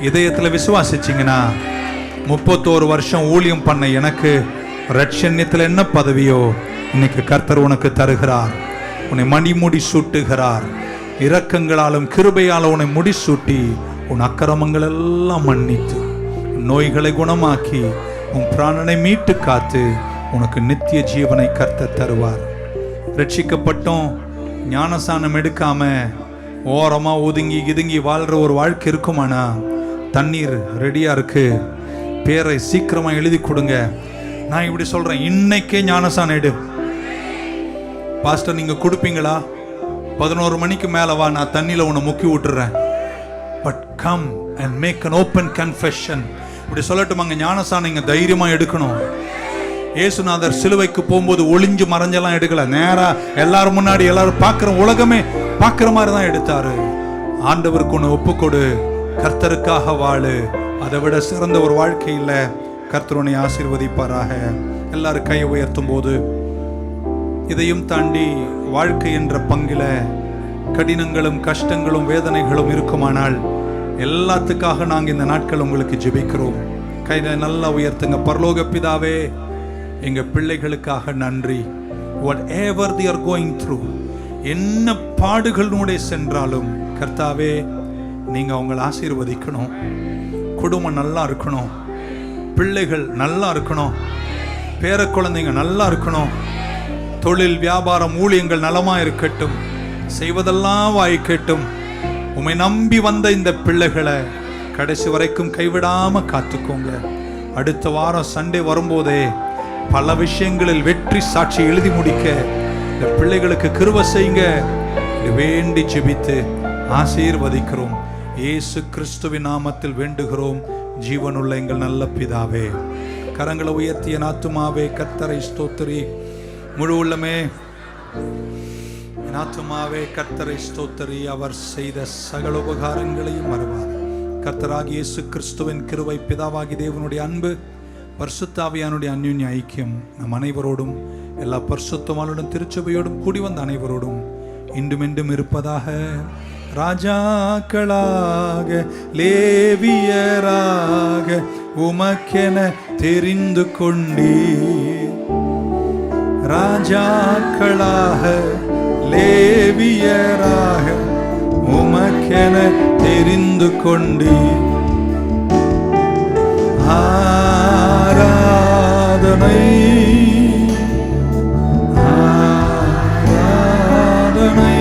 S1: இதயத்துல விசுவாசிச்சிங்கன்னா 31 வருஷம் ஊழியம் பண்ண எனக்கு ரட்சண்யத்தில் என்ன பதவியோ இன்னைக்கு கர்த்தர் உனக்கு தருகிறார். உன்னை மணிமுடி சூட்டுகிறார். இரக்கங்களாலும் கிருபையாலும் உன்னை முடிசூட்டி உன் அக்கிரமங்கள் எல்லாம் மன்னித்து நோய்களை குணமாக்கி உன் பிராணனை மீட்டு காத்து உனக்கு நித்திய ஜீவனை கர்த்தர் தருவார். ரட்சிக்கப்பட்டோம், ஞானசானம் எடுக்காம ஓரமா ஒதுங்கி கிதுங்கி வாழ்ற ஒரு வாழ்க்கை இருக்குமானா தண்ணீர் ரெடியா இருக்கு, பேரை சீக்கிரமா எழுதி கொடுங்க. நான் இப்படி சொல்றேன், இன்னைக்கே ஞானசானம் எடு. பாஸ்டர் நீங்க கொடுப்பீங்களா? 11 மணிக்கு மேல வா, நான் தண்ணியில உன்னை முக்கி விட்டுறேன். But come and make an open confession. இப்படி சொல்லட்டுமாங்க, ஞானசானம் நீங்க தைரியமா எடுக்கணும். இயேசுநாதர் சிலுவைக்கு போகும்போது ஒளிஞ்சு மறைஞ்செல்லாம் எடுக்கல, நேரா எல்லாரும் முன்னாடி எல்லாரும் பார்க்கிற உலகமே பார்க்கிற மாதிரி தான் எடுத்தாரு. ஆண்டவருக்கு ஒன்று ஒப்புக்கொடு, கர்த்தருக்காக வாழு. அதை விட சிறந்த ஒரு வாழ்க்கை இல்லை. கர்த்தருனை ஆசீர்வதிப்பாராக. எல்லாரும் கையை உயர்த்தும் போது, இதையும் தாண்டி வாழ்க்கை என்ற பங்கில கடினங்களும் கஷ்டங்களும் வேதனைகளும் இருக்குமானால் எல்லாத்துக்காக நாங்கள் இந்த நாட்கள் உங்களுக்கு ஜெபிக்கிறோம். கையில நல்லா உயர்த்துங்க. பரலோக பிதாவே, எங்க பிள்ளைகளுக்காக நன்றி. whatever they are going through, என்ன பாடுகளுடைய சென்றாலும் கர்த்தாவே நீங்க அவங்களை ஆசீர்வதிக்கணும். குடும்பம் நல்லா இருக்கணும், பிள்ளைகள் நல்லா இருக்கணும், பேர குழந்தைங்க நல்லா இருக்கணும், தொழில் வியாபாரம் ஊழியங்கள் நலமா இருக்கட்டும், செய்வதெல்லாம் வாய்க்கட்டும். உம்மை நம்பி வந்த இந்த பிள்ளைகளை கடைசி வரைக்கும் கைவிடாம காத்துக்கோங்க. அடுத்த வாரம் சண்டே வரும்போதே பல விஷயங்களில் வெற்றி சாட்சி எழுதி முடிக்க இந்த பிள்ளைகளுக்கு கிருபை செய்யுங்க. வேண்டி ஜெபித்து ஆசீர்வதிக்கிறோம். இயேசு கிறிஸ்துவின் நாமத்தில் வேண்டுகிறோம் ஜீவனுள்ள எங்கள் நல்ல பிதாவே. கரங்களை உயர்த்திய ஆத்துமாவே கர்த்தரை ஸ்தோத்திரி. முழு உள்ளமே ஆத்துமாவே கர்த்தரை ஸ்தோத்திரி. அவர் செய்த சகல உபகாரங்களையும் மறவார். கர்த்தராகிய இயேசு கிறிஸ்துவின் கிருபை, பிதாவாகி தேவனுடைய அன்பு, பரிசுத்த ஆவியானுடைய அன்யோன்ய ஐக்கியம் நம் அனைவரோடும், எல்லா பரிசுத்தவான்களுடன் திருச்சபையோடும் கூடி வந்த அனைவரோடும் இன்றும் என்றும் இருப்பதாக. ராஜாக்களாக லேவியராக உமக்கென தெரிந்து கொண்டீர். ராஜாக்களாக லேவியராக உமக்கென தெரிந்து கொண்டீர். ஆராதனை ஆராதனை